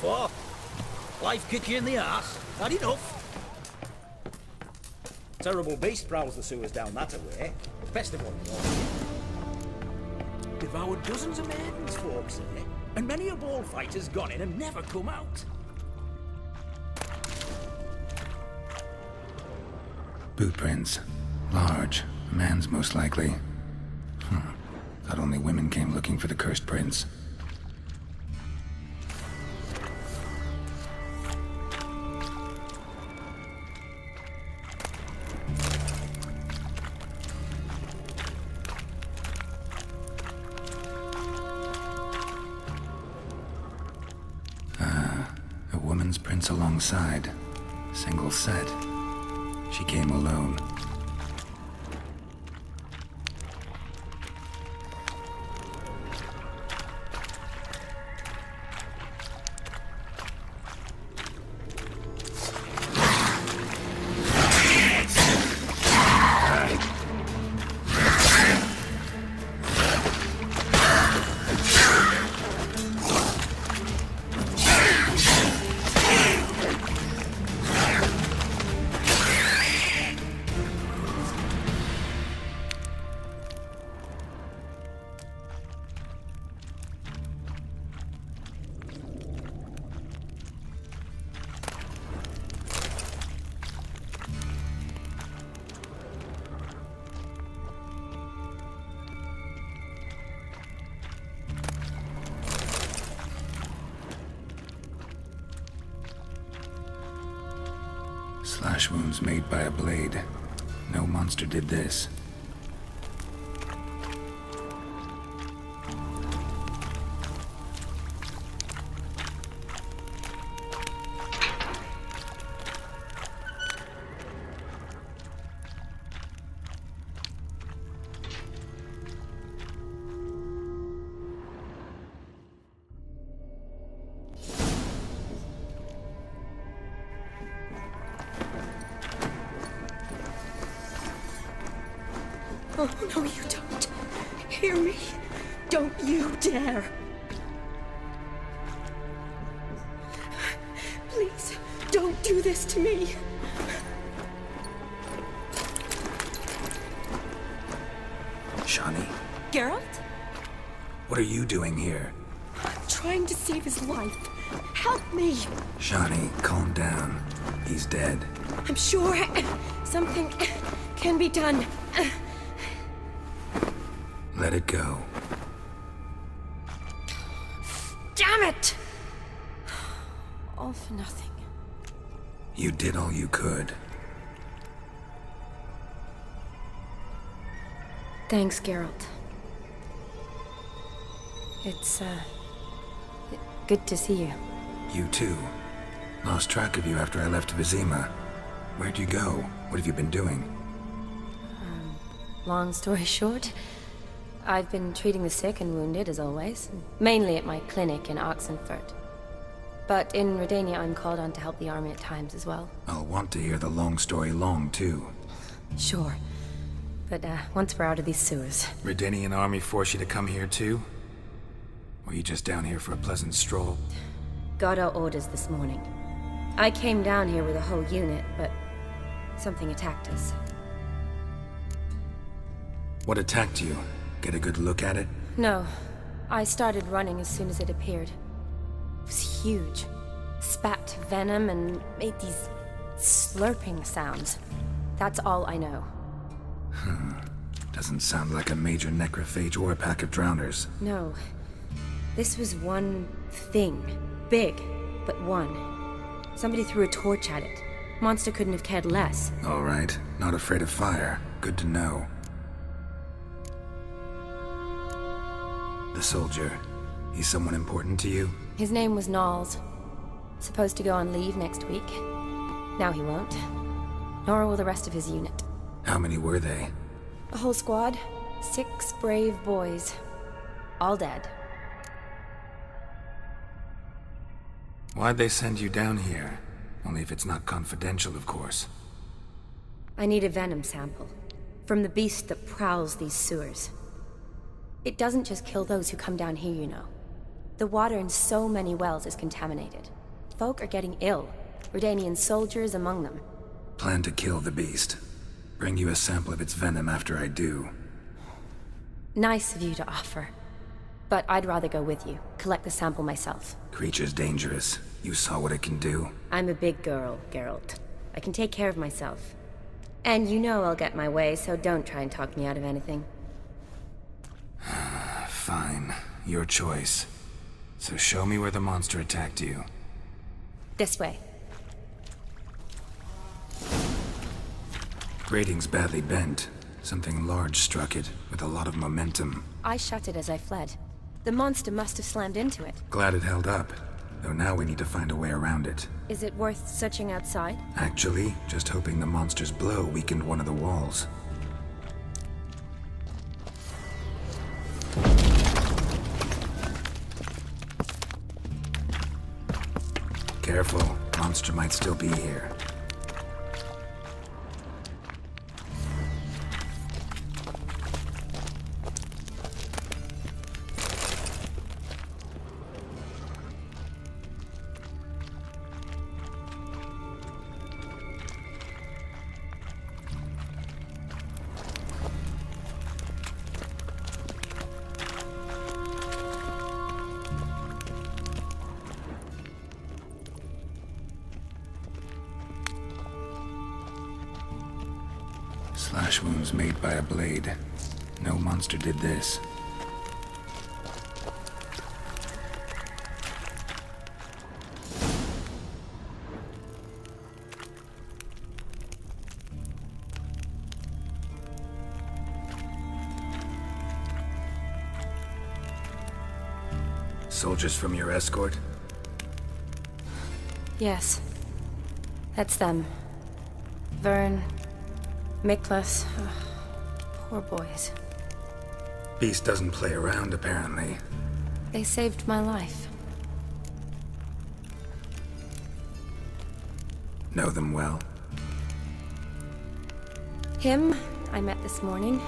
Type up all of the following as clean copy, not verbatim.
for? Life kick you in the arse? Had enough? Terrible beast prowls the sewers down that way. Best of all, devoured dozens of maidens, folks say, and many a bullfighter's gone in and never come out. Boot prints. Large. A man's most likely. Thought only women came looking for the cursed prince. A woman's prints alongside. Single set. She came alone. Slash wounds made by a blade. No monster did this. Oh, no, you don't. Hear me? Don't you dare. Please, don't do this to me. Shani, Geralt? what are you doing here? I'm trying to save his life. Help me. Shani, calm down. He's dead. I'm sure something can be done. Let it go. Damn it! All for nothing. You did all you could. Thanks, Geralt. It's, good to see you. You too. Lost track of you after I left Vizima. Where'd you go? What have you been doing? Long story short, I've been treating the sick and wounded, as always. Mainly at my clinic in Oxenfurt. But in Redania, I'm called on to help the army at times as well. I'll want to hear the long story long, too. Sure. But, once we're out of these sewers... Redanian army forced you to come here, too? Or you just down here for a pleasant stroll? Got our orders this morning. I came down here with a whole unit, but something attacked us. What attacked you? Get a good look at it? No. I started running as soon as it appeared. It was huge. Spat venom and made these slurping sounds. That's all I know. Doesn't sound like a major necrophage or a pack of drowners. No. This was one thing. Big, but one. Somebody threw a torch at it. Monster couldn't have cared less. All right. Not afraid of fire. Good to know. The soldier. He's someone important to you? His name was Knowles. Supposed to go on leave next week. Now he won't. Nor will the rest of his unit. How many were they? A whole squad. 6 brave boys. All dead. Why'd they send you down here? Only if it's not confidential, of course. I need a venom sample. From the beast that prowls these sewers. It doesn't just kill those who come down here, you know. The water in so many wells is contaminated. Folk are getting ill, Redanian soldiers among them. Plan to kill the beast. Bring you a sample of its venom after I do. Nice of you to offer. But I'd rather go with you, collect the sample myself. Creature's dangerous. You saw what it can do. I'm a big girl, Geralt. I can take care of myself. And you know I'll get my way, so don't try and talk me out of anything. Fine. Your choice. So show me where the monster attacked you. This way. Grating's badly bent. Something large struck it, with a lot of momentum. I shut it as I fled. The monster must have slammed into it. Glad it held up. Though now we need to find a way around it. Is it worth searching outside? Actually, just hoping the monster's blow weakened one of the walls. Careful, monster might still be here. Slash wounds made by a blade. No monster did this. Soldiers from your escort? Yes. That's them. Vern, Miklas. Poor boys. Beast doesn't play around, apparently. They saved my life. Know them well? Him, I met this morning.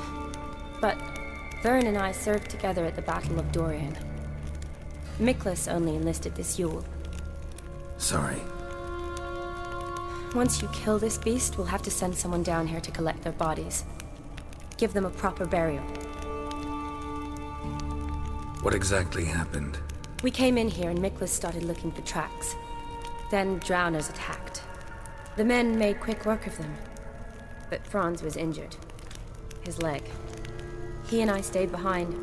But Vern and I served together at the Battle of Dorian. Miklas only enlisted this Yule. Sorry. Once you kill this beast, we'll have to send someone down here to collect their bodies. Give them a proper burial. What exactly happened? We came in here and Miklas started looking for tracks. Then drowners attacked. The men made quick work of them. But Franz was injured. His leg. He and I stayed behind.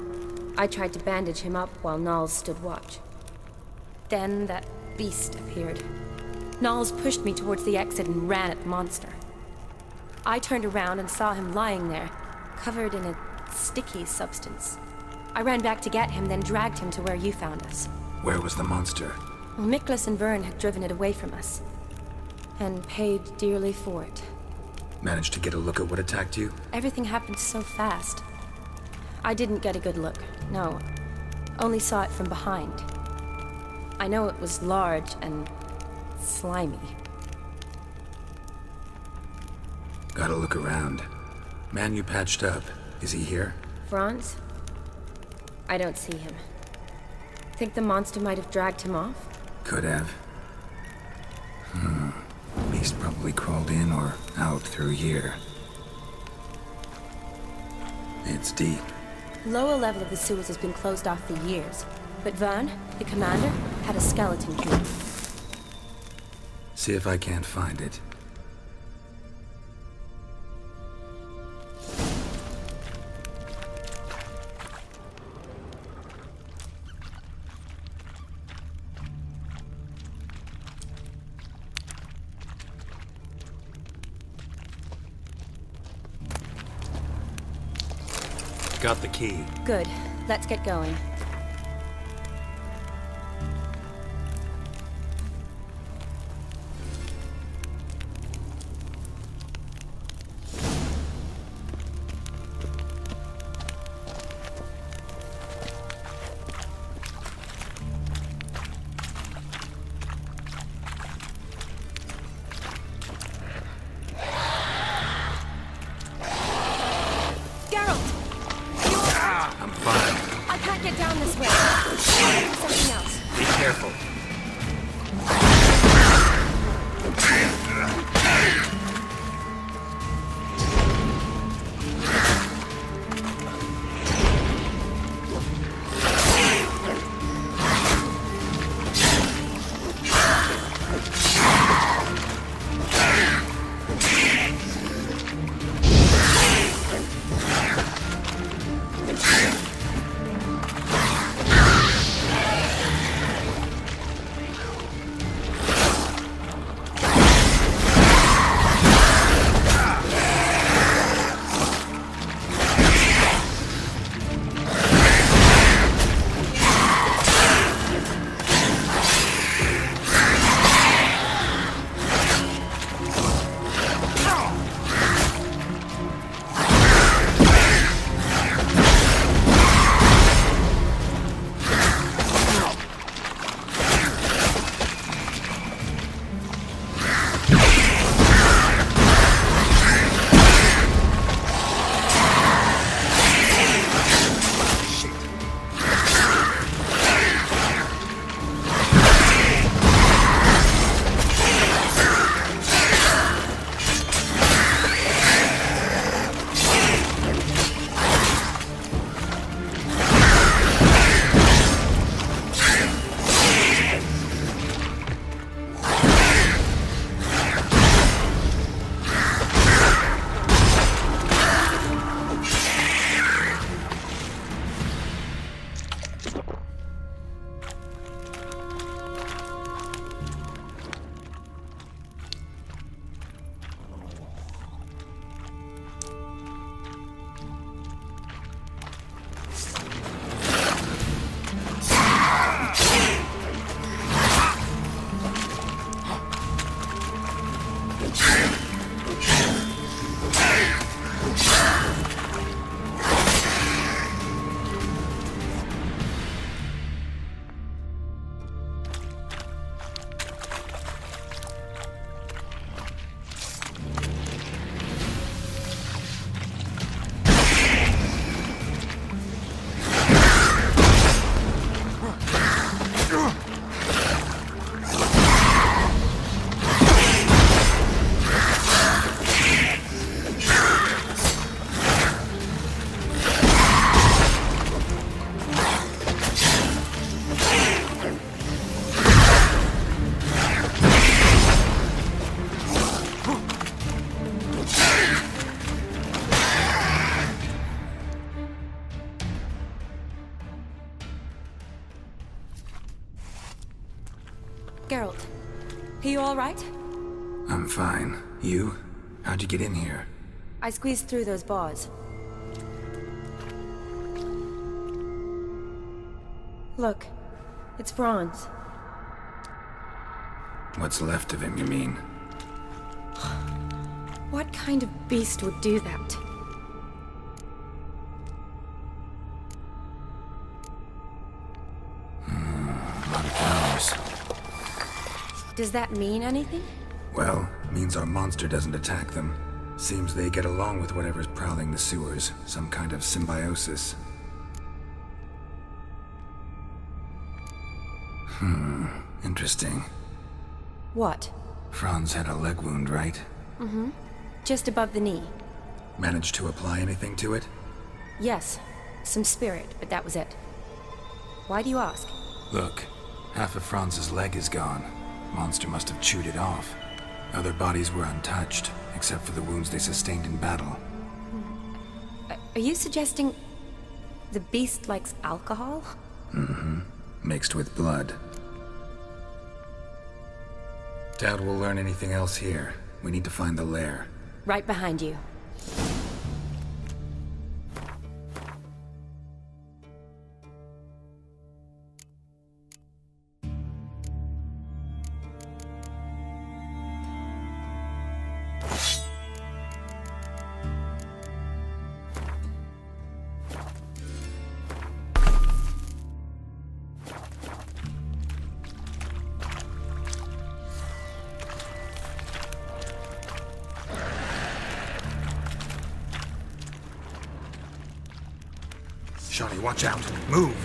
I tried to bandage him up while Nals stood watch. Then that beast appeared. Nals pushed me towards the exit and ran at the monster. I turned around and saw him lying there, covered in a sticky substance. I ran back to get him, then dragged him to where you found us. Where was the monster? Well, Miklas and Vern had driven it away from us. And paid dearly for it. Managed to get a look at what attacked you? Everything happened so fast. I didn't get a good look, no. Only saw it from behind. I know it was large and slimy. Gotta look around. Man you patched up, is he here? Franz? I don't see him. Think the monster might have dragged him off? Could have. Beast probably crawled in or out through here. It's deep. Lower level of the sewers has been closed off for years. But Vern, the commander, had a skeleton key. See if I can't find it. Got the key. Good. Let's get going. Get down Are you all right? I'm fine. You? How'd you get in here? I squeezed through those bars. Look, it's Franz. What's left of him, you mean? What kind of beast would do that? A lot of powers. Does that mean anything? Well, means our monster doesn't attack them. Seems they get along with whatever's prowling the sewers. Some kind of symbiosis. Interesting. What? Franz had a leg wound, right? Mm-hmm. Just above the knee. Managed to apply anything to it? Yes. Some spirit, but that was it. Why do you ask? Look, half of Franz's leg is gone. Monster must have chewed it off. Other bodies were untouched, except for the wounds they sustained in battle. Are you suggesting the beast likes alcohol? Mm-hmm. Mixed with blood. Doubt we'll learn anything else here. We need to find the lair. Right behind you. Shawnee, watch out! Move!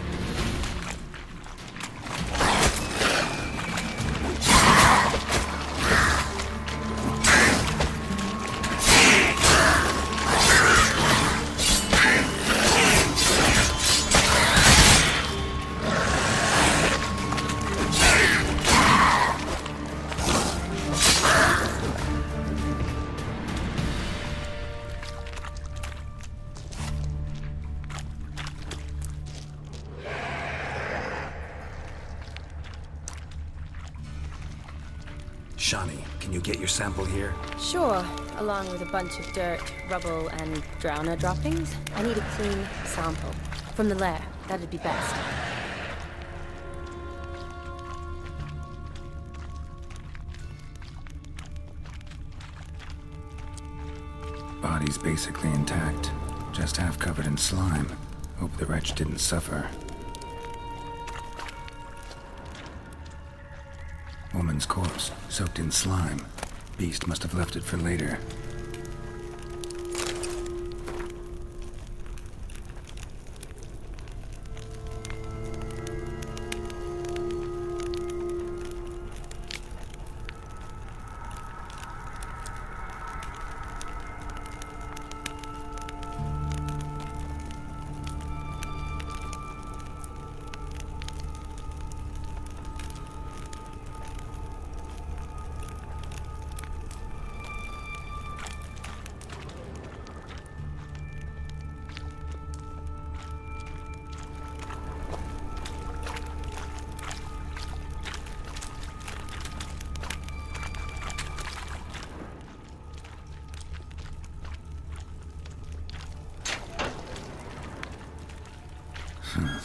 Shawnee, can you get your sample here? Sure, along with a bunch of dirt, rubble, and drowner droppings. I need a clean sample. From the lair, that'd be best. Body's basically intact, just half covered in slime. Hope the wretch didn't suffer. Woman's corpse, soaked in slime. Beast must have left it for later.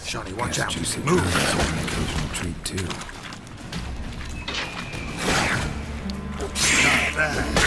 Shawnee, watch out. Juicy Move. an occasional treat, too. Not bad.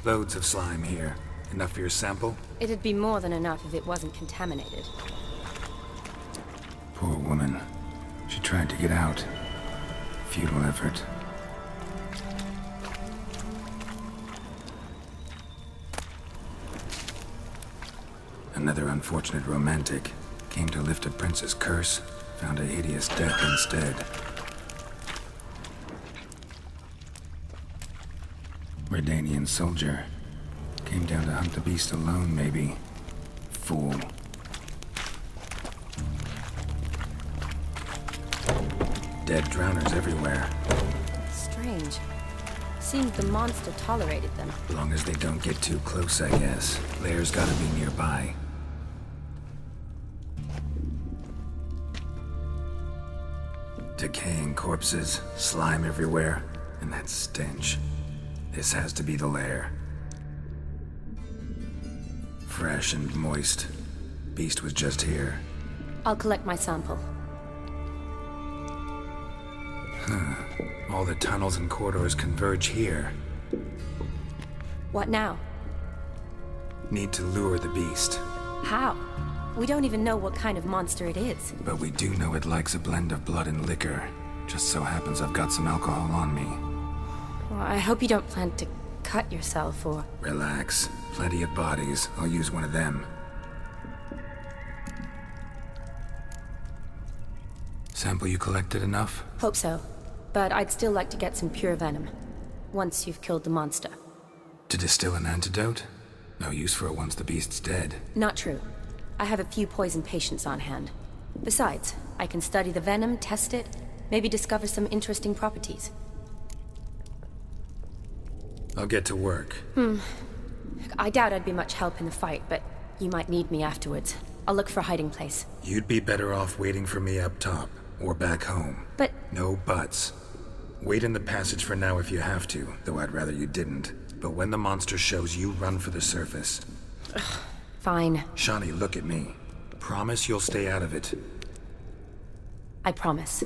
Loads of slime here. Enough for your sample? It'd be more than enough if it wasn't contaminated. Poor woman. She tried to get out. Futile effort. Another unfortunate romantic. Came to lift a prince's curse, found a hideous death instead. Redanian soldier. Came down to hunt the beast alone, maybe. Fool. Dead drowners everywhere. Strange. Seems the monster tolerated them. As long as they don't get too close, I guess. Lair's gotta be nearby. Decaying corpses, slime everywhere, and that stench. This has to be the lair. Fresh and moist. Beast was just here. I'll collect my sample. All the tunnels and corridors converge here. What now? Need to lure the beast. How? We don't even know what kind of monster it is. But we do know it likes a blend of blood and liquor. Just so happens I've got some alcohol on me. Well, I hope you don't plan to cut yourself or... Relax. Plenty of bodies. I'll use one of them. Sample you collected enough? Hope so. But I'd still like to get some pure venom. Once you've killed the monster. To distill an antidote? No use for it once the beast's dead. Not true. I have a few poison patients on hand. Besides, I can study the venom, test it, maybe discover some interesting properties. I'll get to work. I doubt I'd be much help in the fight, but you might need me afterwards. I'll look for a hiding place. You'd be better off waiting for me up top, or back home. But... No buts. Wait in the passage for now if you have to, though I'd rather you didn't. But when the monster shows, you run for the surface. Fine. Shawnee, look at me. Promise you'll stay out of it. I promise.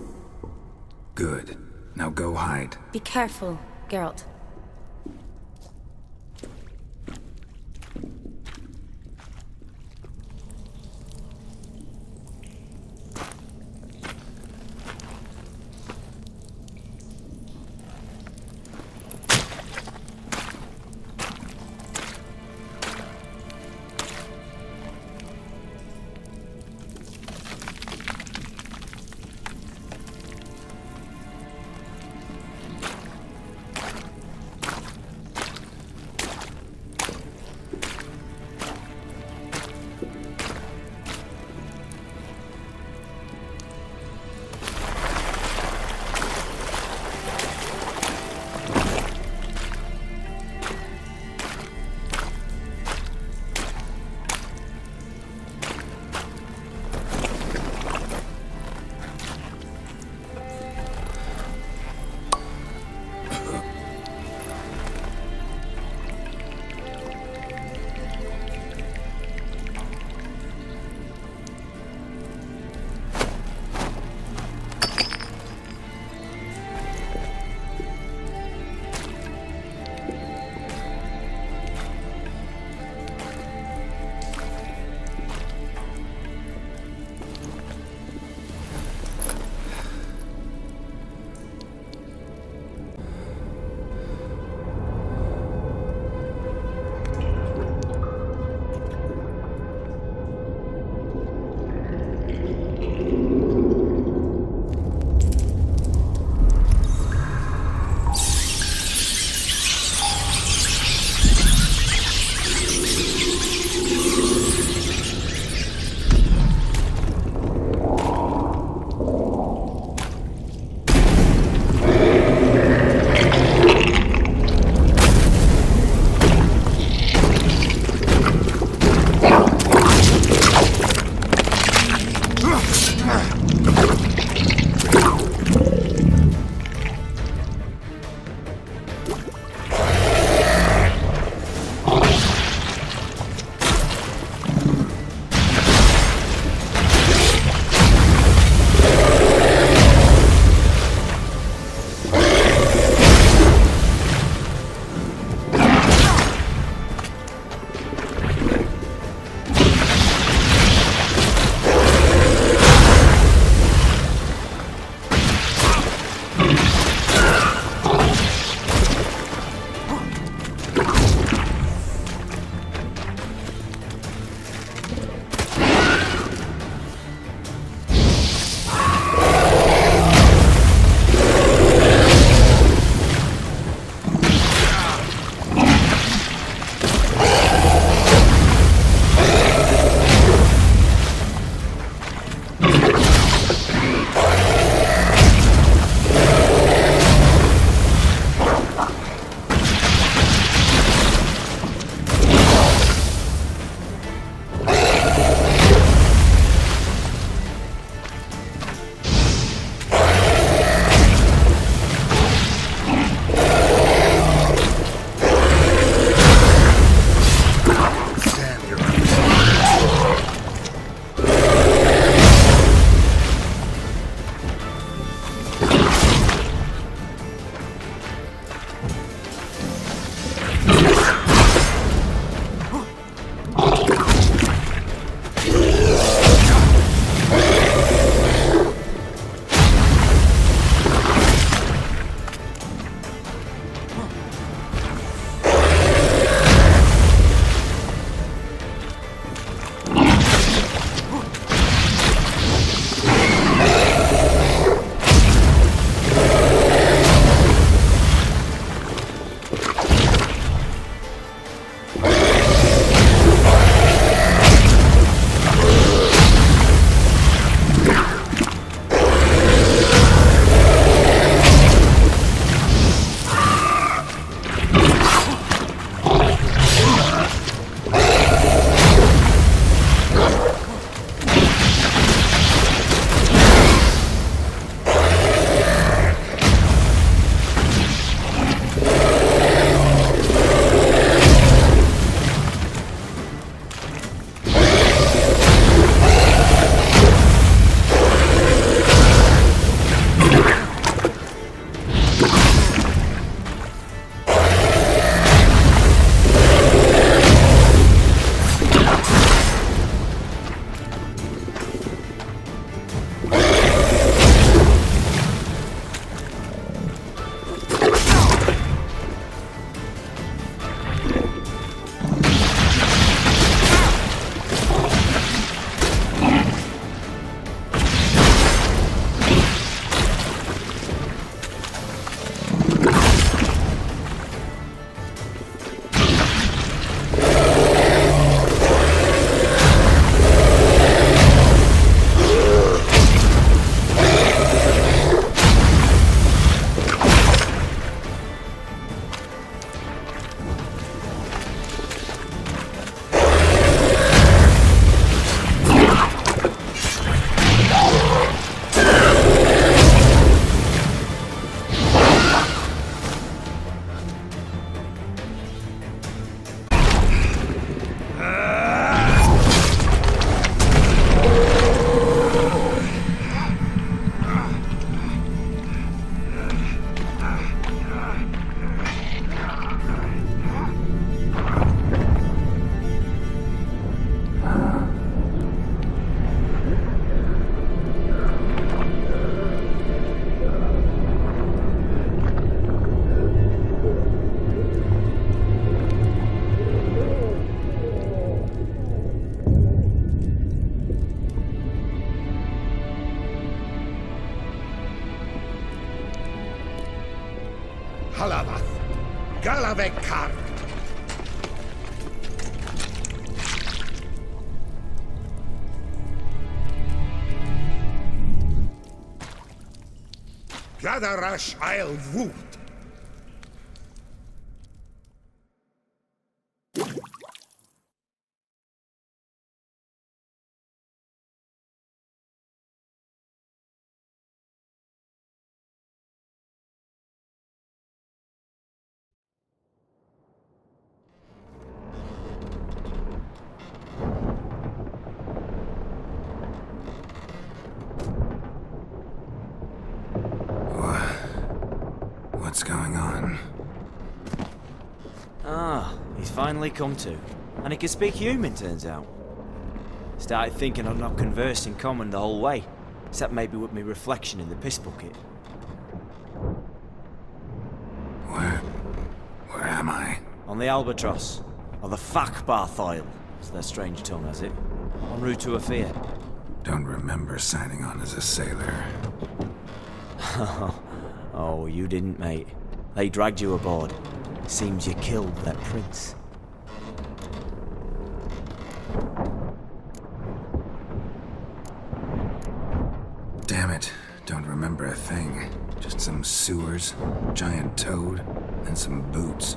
Good. Now go hide. Be careful, Geralt. Halavath. Galavekar. Gadarash I'll wound. What's going on? Ah, he's finally come to. And he can speak human, turns out. Started thinking I'd not conversed in common the whole way, except maybe with me reflection in the piss bucket. Where am I? On the Albatross, or the Fakbarthoil, as their strange tongue has it, en route to Afir. Don't remember signing on as a sailor. Oh, you didn't, mate. They dragged you aboard. Seems you killed their prince. Damn it, don't remember a thing. Just some sewers, giant toad, and some boots.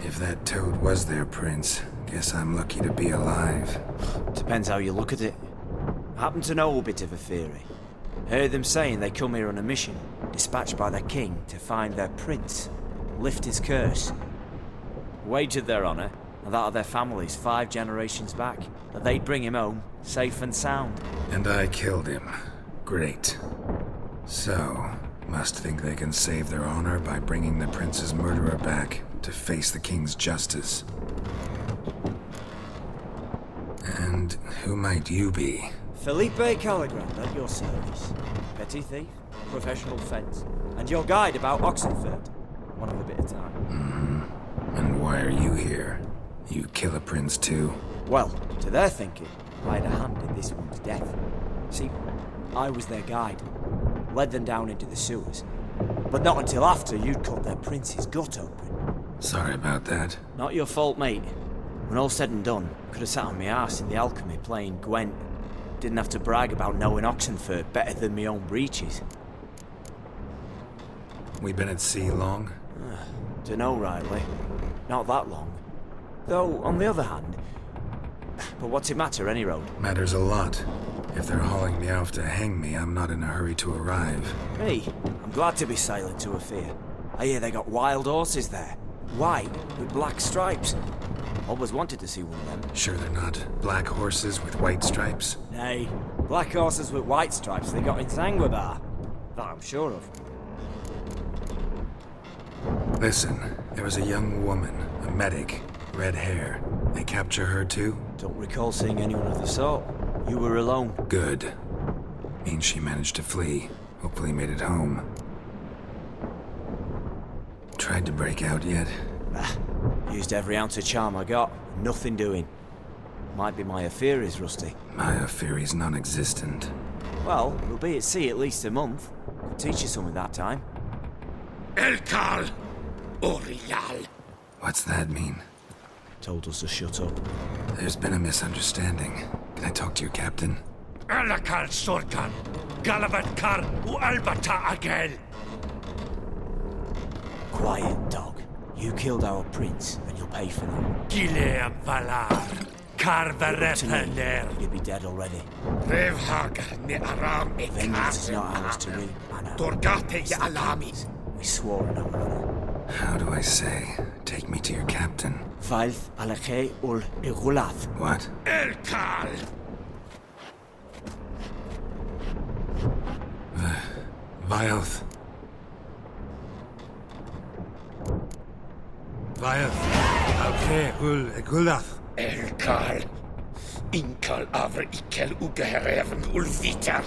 If that toad was their prince, guess I'm lucky to be alive. Depends how you look at it. I happen to know a bit of a theory. Heard them saying they come here on a mission, dispatched by their king to find their prince, lift his curse. Wagered their honour, and that of their families 5 generations back, that they'd bring him home, safe and sound. And I killed him. Great. So, must think they can save their honor by bringing the prince's murderer back to face the king's justice. And who might you be? Felipe Caligrand at your service. Petty thief, professional fence, and your guide about Oxenford. One of a bit of time. And why are you here? You kill a prince too? Well, to their thinking, I had a hand in this one's death. See, I was their guide. Led them down into the sewers. But not until after you'd cut their prince's gut open. Sorry about that. Not your fault, mate. When all said and done, could have sat on my arse in the alchemy playing Gwent. Didn't have to brag about knowing Oxenford better than my own breeches. We been at sea long? Dunno rightly. Not that long. Though, on the other hand... But what's it matter, any road? Matters a lot. If they're hauling me off to hang me, I'm not in a hurry to arrive. Me? I'm glad to be sailing to Afir. I hear they got wild horses there. White, with black stripes. Always wanted to see one of them. Sure they're not black horses with white stripes? Nay, black horses with white stripes they got in Sanguibar. That I'm sure of. Listen, there was a young woman, a medic, red hair. They capture her too? Don't recall seeing anyone of the sort. You were alone. Good. Means she managed to flee. Hopefully made it home. Tried to break out yet? Used every ounce of charm I got. Nothing doing. Might be my affair is rusty. My affair is non-existent. Well, we'll be at sea at least a month. Could teach you something that time. Elkal. Orial. What's that mean? Told us to shut up. There's been a misunderstanding. Can I talk to your captain? Alakal Sorkan. Galavat Kar u Albata Agel. Quiet, dog. You killed our prince, and you'll pay for that. Gileam Valar. Karvarepener. You'd be dead already. Revhaga ne Aram Vengeance is not ours to reap, Anna. Torgate ya Alamis. We swore in our honor. How do I say? Take me to your captain. Vailth Alake ul Igulath. What? Elkal. Vilth. Vilth. Alke ul Igulath. Elkal. Inkal avr ikel ugehereven ulvita.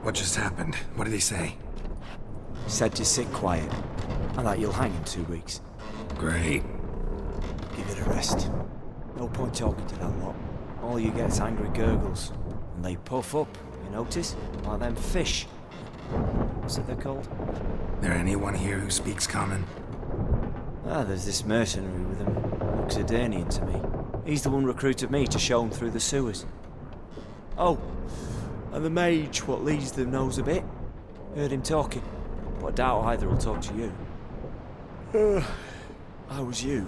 What just happened? What did he say? Said to sit quiet, and that you'll hang in 2 weeks. Great. Give it a rest. No point talking to that lot. all you get's angry gurgles. And they puff up, you notice? Like them fish. What's it they're called? There anyone here who speaks common? Ah, there's this mercenary with him. Looks Edenian to me. He's the one recruited me to show him through the sewers. Oh, and the mage what leads them knows a bit. Heard him talking, but I doubt either will talk to you. I was you.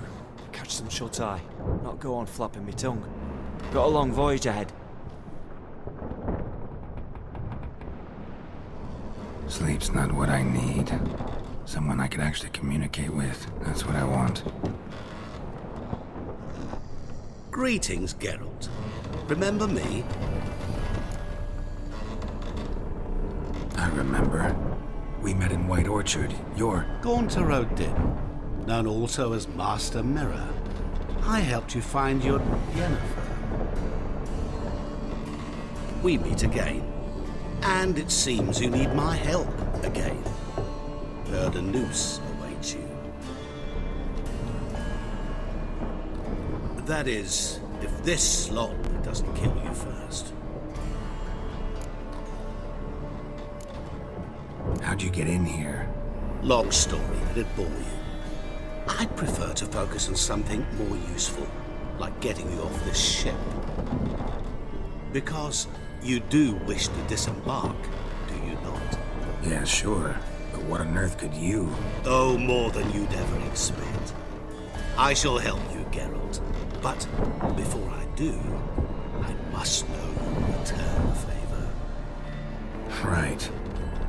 Catch some shut-eye. Not go on flapping me tongue. Got a long voyage ahead. Sleep's not what I need. Someone I can actually communicate with. That's what I want. Greetings, Geralt. Remember me? I remember. We met in White Orchard. You're... Gaunter O'Din, known also as Master Mirror. I helped you find your Yennefer. We meet again. And it seems you need my help again. Heard a noose awaits you. That is, if this slot doesn't kill you first. How'd you get in here? Long story, but it bore you. I'd prefer to focus on something more useful, like getting you off this ship. Because you do wish to disembark, do you not? Yeah, sure. But what on earth could you? Oh, more than you'd ever expect. I shall help you, Geralt. But before I do, I must know you return the favor. Right.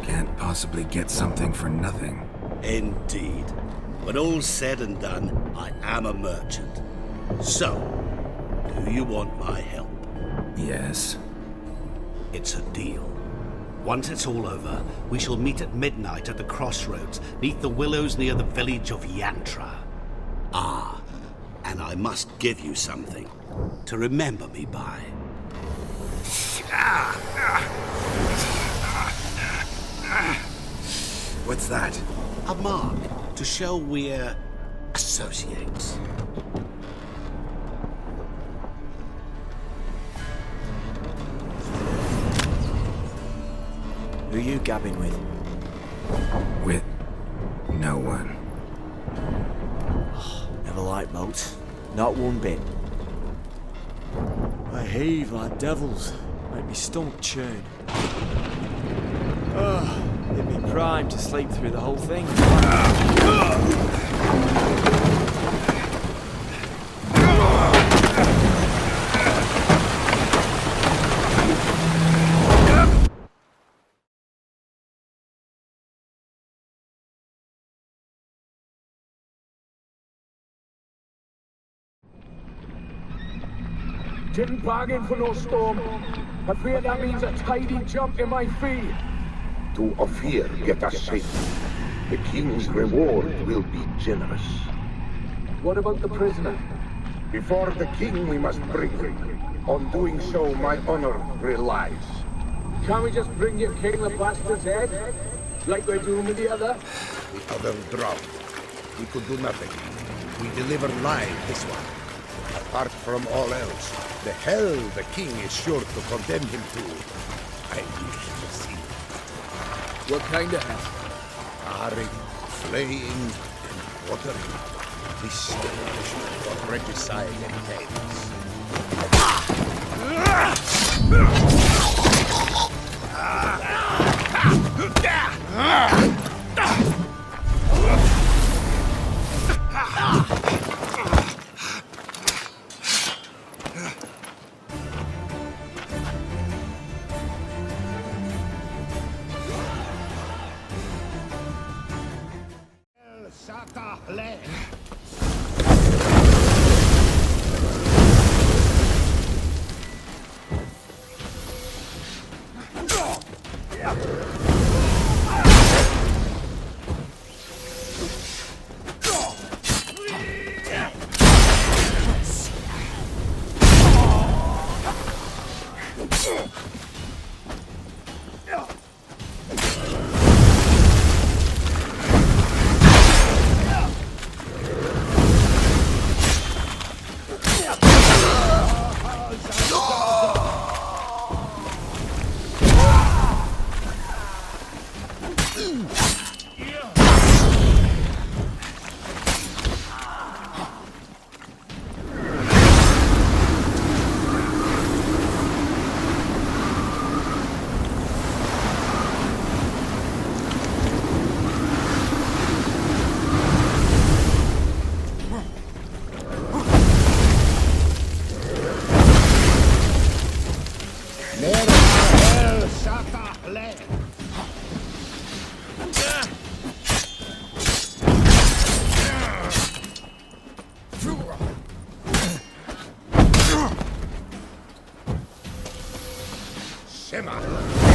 Can't possibly get something for nothing. Indeed. When all's said and done, I am a merchant. So, do you want my help? Yes. It's a deal. Once it's all over, we shall meet at midnight at the crossroads, neath the willows near the village of Yantra. Ah, and I must give you something to remember me by. What's that? A mark to show we're associates. Who you gabbing with? With no one. Never liked boats. Not one bit. They heave like devils. Make me stomach churn. They'd be primed to sleep through the whole thing. Didn't bargain for no storm. I fear that means a tidy jump in my fee. To Ophir get us safe. The king's reward will be generous. What about the prisoner? Before the king we must bring him. On doing so, my honor relies. Can't we just bring your king the bastard's head? Like we're doing with the other? The other drowned. We could do nothing. We deliver live this one. Apart from all else, the hell the king is sure to condemn him to. I wish to see. What kind of hell? Harring, flaying, and watering. This punishment for regicide entails. anathema!